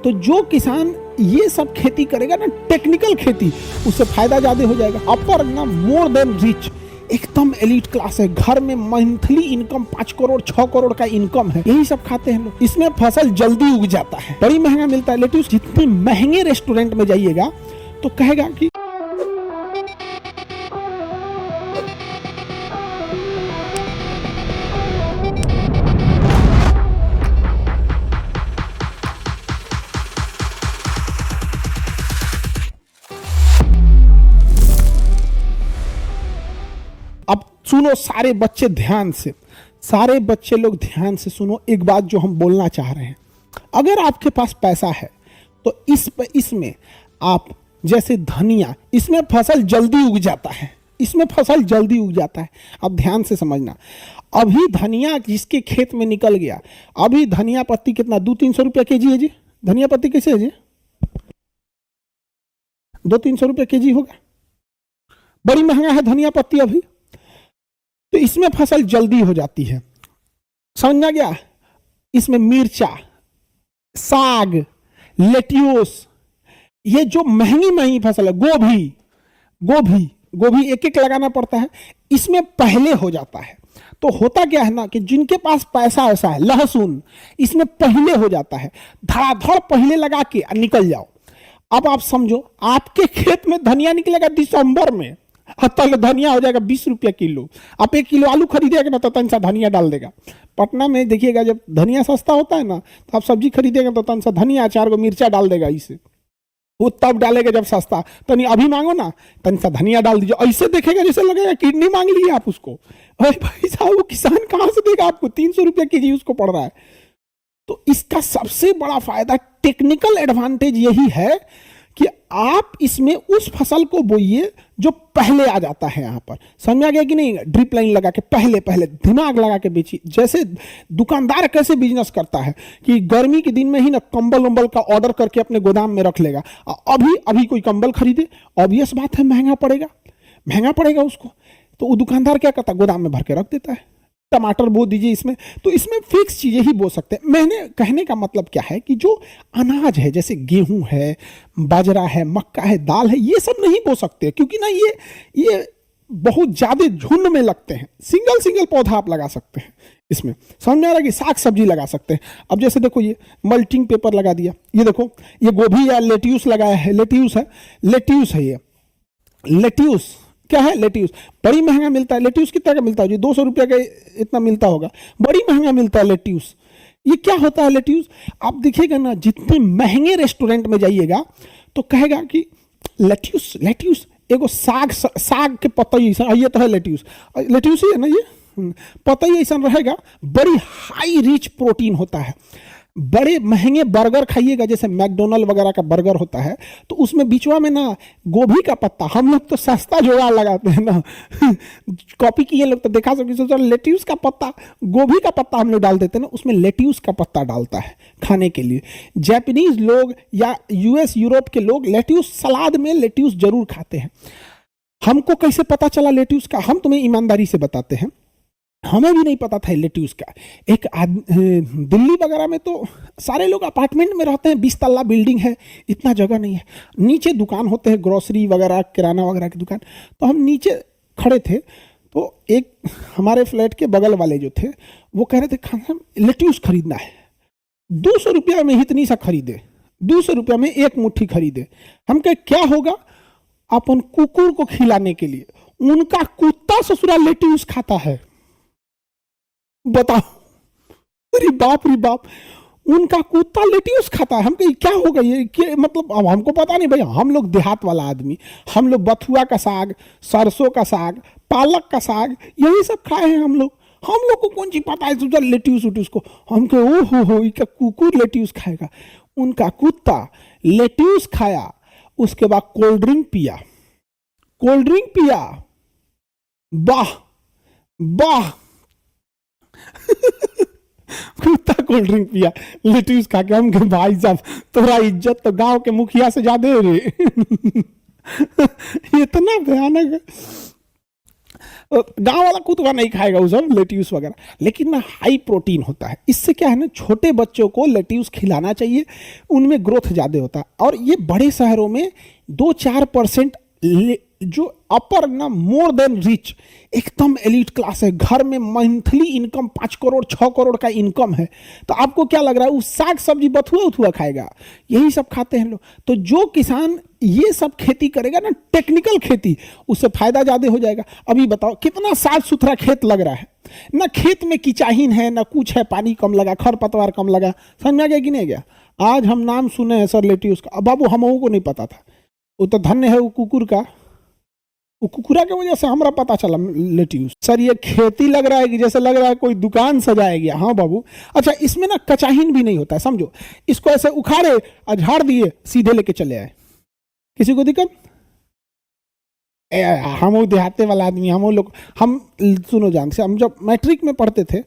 तो जो किसान ये सब खेती करेगा ना, टेक्निकल खेती, उससे फायदा ज्यादा हो जाएगा। अपर ना मोर देन रिच, एकदम एलिट क्लास है। घर में मंथली इनकम 5 करोड़ 6 करोड़ का इनकम है। यही सब खाते हैं लोग। इसमें फसल जल्दी उग जाता है, बड़ी महंगा मिलता है लेट्यूस। जितने महंगे रेस्टोरेंट में जाइएगा तो कहेगा कि अब सुनो सारे बच्चे ध्यान से, सारे बच्चे लोग ध्यान से सुनो एक बात जो हम बोलना चाह रहे हैं। अगर आपके पास पैसा है तो इसमें आप जैसे धनिया, इसमें फसल जल्दी उग जाता है, इसमें फसल जल्दी उग जाता है। अब ध्यान से समझना, अभी धनिया जिसके खेत में निकल गया, अभी धनिया पत्ती कितना 200-300 रुपया केजी है जी। धनिया पत्ती कैसे है जी? 200-300 रुपया केजी होगा। बड़ी महंगा है धनिया पत्ती अभी, तो इसमें फसल जल्दी हो जाती है। समझा गया? इसमें मिर्चा, साग, लेट्यूस, ये जो महंगी महंगी फसल है, गोभी गोभी गोभी एक एक लगाना पड़ता है, इसमें पहले हो जाता है। तो होता क्या है ना कि जिनके पास पैसा ऐसा है, लहसुन इसमें पहले हो जाता है, धड़ाधड़ पहले लगा के निकल जाओ। अब आप समझो, आपके खेत में धनिया निकलेगा दिसंबर में, तक धनिया हो जाएगा 20 रुपया किलो। आप 1 किलो आलू खरीदेगा ना तो तन सा धनिया डाल देगा। पटना में देखिएगा जब धनिया सस्ता होता है ना, तो आप सब्जी खरीदेगा तो तन सा धनिया 4 गो मिर्चा डाल देगा। इसे वो तब डालेगा जब सस्ता। तनी अभी मांगो ना, तन सा धनिया डाल दीजिए, ऐसे देखेगा जैसे लगेगा किडनी मांग ली आप उसको। अरे भाई साहब, वो किसान कहां से देगा आपको? 300 रुपया केजी उसको पड़ रहा है। तो इसका सबसे बड़ा फायदा, टेक्निकल एडवांटेज यही है कि आप इसमें उस फसल को बोइए जो पहले आ जाता है। यहां पर समझा गया कि नहीं? ड्रिप लाइन लगा के पहले पहले दिमाग लगा के बेचिए। जैसे दुकानदार कैसे बिजनेस करता है कि गर्मी के दिन में ही ना कंबल उम्बल का ऑर्डर करके अपने गोदाम में रख लेगा। अभी अभी कोई कंबल खरीदे, ऑब्वियस बात है महंगा पड़ेगा उसको। तो वो दुकानदार क्या करता है? गोदाम में भर के रख देता है। टमाटर बो दीजिए इसमें, तो इसमें फिक्स चीजें ही बो सकते हैं। मैंने कहने का मतलब क्या है कि जो अनाज है, जैसे गेहूं है, बाजरा है, मक्का है, दाल है, ये सब नहीं बो सकते, क्योंकि ना ये बहुत ज्यादा झुंड में लगते हैं। सिंगल पौधा आप लगा सकते हैं इसमें। समझ में आ रहा है कि साग सब्जी लगा सकते हैं। अब जैसे देखो, ये मल्टिंग पेपर लगा दिया, ये देखो ये गोभी या लेट्यूस लगाया है, लेट्यूस है ये लेट्यूस क्या है? लेट्यूस बड़ी महंगा मिलता है। लेट्यूस कितना का मिलता है जी? 200 रुपया का इतना मिलता होगा। बड़ी महंगा मिलता है लेट्यूस। ये क्या होता है लेट्यूस? आप देखिएगा ना, जितने महंगे रेस्टोरेंट में जाइएगा तो कहेगा कि लेट्यूस एगो साग के पत्तई, ये तो है लेट्यूस ही है ना, ये पत्तई ऐसा रहेगा। बड़ी हाई रिच प्रोटीन होता है। बड़े महंगे बर्गर खाइएगा, जैसे मैकडोनल्ड वगैरह का बर्गर होता है, तो उसमें बीचवा में ना गोभी का पत्ता, हम लोग तो सस्ता जोड़ा लगाते हैं ना कॉपी किए लोग तो देखा सकते, लेट्यूस का पत्ता, गोभी का पत्ता हम लोग डाल देते हैं ना, उसमें लेट्यूस का पत्ता डालता है खाने के लिए। जापानीज लोग या यूएस यूरोप के लोग लेट्यूस, सलाद में लेट्यूस जरूर खाते हैं। हमको कैसे पता चला लेट्यूस का? हम तुम्हें ईमानदारी से बताते हैं, हमें भी नहीं पता था लेट्यूस का। एक दिल्ली वगैरह में तो सारे लोग अपार्टमेंट में रहते हैं, 20 तल्ला बिल्डिंग है, इतना जगह नहीं है। नीचे दुकान होते हैं, ग्रोसरी वगैरह, किराना वगैरह की दुकान। तो हम नीचे खड़े थे, तो एक हमारे फ्लैट के बगल वाले जो थे वो कह रहे थे खाना लेट्यूस खरीदना है, 200 रुपया में इतनी सा खरीदे, 200 रुपया में एक मुट्ठी खरीदे। हम कहे क्या होगा? अपन कुकुर को खिलाने के लिए। उनका कुत्ता ससुरा लेट्यूस खाता है, बताओ। अरे बाप रे बाप, उनका कुत्ता लेट्यूस खाता है। हम कहीं क्या होगा ये? क्या मतलब? अब हमको पता नहीं भाई, हम लोग देहात वाला आदमी, हम लोग बथुआ का साग, सरसों का साग, पालक का साग, यही सब खाए हैं हम लोग को कौन चीज पता है लेट्यूस उट्यूस को? हम कहे ओ हो इनका कुकुर लेट्यूस खाएगा। उनका कुत्ता लेट्यूस खाया, उसके बाद कोल्ड ड्रिंक पिया। वाह वाह कुत्ता कोल्ड ड्रिंक पिया, लेट्यूस खा के। हम कहे भाई साहब, तोरा इज्जत तो गांव के मुखिया से ज्यादा है रे इतना भयानक। गांव वाला कुतवा नहीं खाएगा वो सब लेट्यूस वगैरह, लेकिन ना हाई प्रोटीन होता है। इससे क्या है ना, छोटे बच्चों को लेट्यूस खिलाना चाहिए, उनमें ग्रोथ ज़्यादा होता है। और ये बड़े शहरों में 2-4% जो अपर ना मोर देन रिच, एकदम एलिट क्लास है, घर में मंथली इनकम 5 करोड़ 6 करोड़ का इनकम है, तो आपको क्या लग रहा है वो साग सब्जी बथुआ उथुआ खाएगा? यही सब खाते हैं लोग। तो जो किसान ये सब खेती करेगा ना, टेक्निकल खेती, उससे फायदा ज्यादा हो जाएगा। अभी बताओ कितना साफ सुथरा खेत लग रहा है ना, खेत में कीचाहीन है ना कुछ है, पानी कम लगा, खरपतवार कम लगा। समझ में आ गया कि नहीं गया? आज हम नाम सुने हैं सर लेट्यूस का, अब बाबू हम को नहीं पता था, वो तो धन्य है वो कुकुर का, वो कुकुरा की वजह से हमारा पता चला लेट्यूस। सर ये खेती लग रहा है कि जैसे लग रहा है कोई दुकान सजाया गया। हाँ बाबू, अच्छा इसमें ना कचाहीन भी नहीं होता है, समझो। इसको ऐसे उखाड़े और झाड़ दिए, सीधे लेके चले आए, किसी को दिक्कत? हम देहाते वाला आदमी, हम लोग, हम सुनो जान से, हम जब मैट्रिक में पढ़ते थे,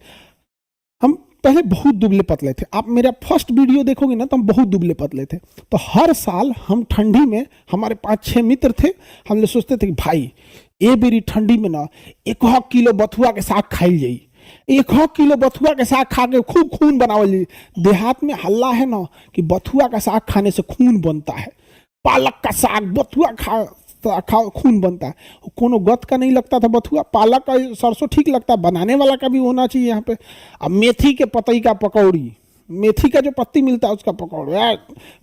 हम पहले बहुत दुबले पतले थे। आप मेरा फर्स्ट वीडियो देखोगे ना तो हम बहुत दुबले पतले थे। तो हर साल हम ठंडी में, हमारे 5-6 मित्र थे, हम लोग सोचते थे कि भाई ये बेरी ठंडी में ना 1 किलो बथुआ के साग खाई जाई, 1 किलो बथुआ के साग खा के खूब खून बनावल जाई। देहात में हल्ला है ना कि बथुआ का साग खाने से खून बनता है, पालक का साग बथुआ खा खून बनता है। कोनो गत का नहीं लगता था बथुआ, पालक का सरसों ठीक लगता है, बनाने वाला का भी होना चाहिए यहाँ पे। अब मेथी के पतई का पकौड़ी, मेथी का जो पत्ती मिलता है उसका पकौड़ी, यार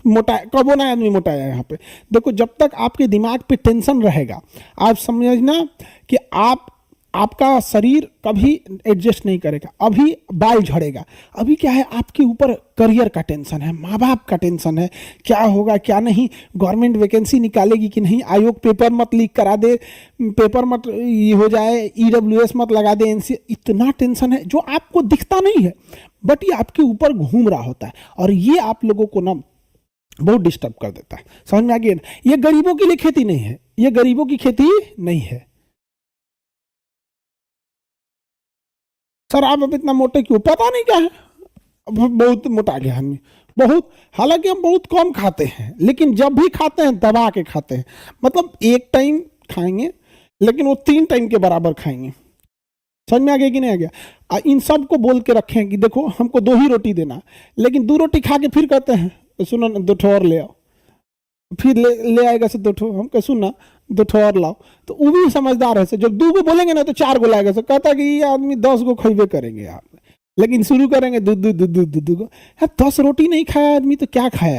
मोटा कबो ना आदमी मोटा है यहाँ पे। देखो जब तक आपके दिमाग पे टेंशन रहेगा, आप समझना कि आपका शरीर कभी एडजस्ट नहीं करेगा। अभी बाल झड़ेगा, अभी क्या है, आपके ऊपर करियर का टेंशन है, माँ बाप का टेंशन है, क्या होगा क्या नहीं, गवर्नमेंट वैकेंसी निकालेगी कि नहीं, आयोग पेपर मत लीक करा दे, पेपर मत ये हो जाए, ईडब्ल्यूएस मत लगा दे, एनसी, इतना टेंशन है जो आपको दिखता नहीं है, बट ये आपके ऊपर घूम रहा होता है। और ये आप लोगों को ना बहुत डिस्टर्ब कर देता है। समझ में आ गया? ये गरीबों के लिए खेती नहीं है, ये गरीबों की खेती नहीं है। सर आप अब इतना मोटे क्यों? पता नहीं क्या है, बहुत मोटा गया आदमी बहुत। हालांकि हम बहुत कम खाते हैं, लेकिन जब भी खाते हैं दबा के खाते हैं। मतलब एक टाइम खाएंगे लेकिन वो 3 टाइम के बराबर खाएंगे। समझ में आ गया कि नहीं आ गया? इन सब को बोल के रखें कि देखो हमको 2 ही रोटी देना, लेकिन 2 रोटी खा के फिर कहते हैं सुनो ना 2 ठो और ले आओ, फिर ले आएगा से 2 ठो, हम कह सुना 2 ठो और लाओ। तो वो भी समझदार है, से जब 2 को बोलेंगे ना तो 4 को लाएगा, से कहता कि ये आदमी 10 को खरीबे करेंगे आप, लेकिन शुरू करेंगे दूध को। 10 रोटी नहीं खाया आदमी तो क्या खाया है?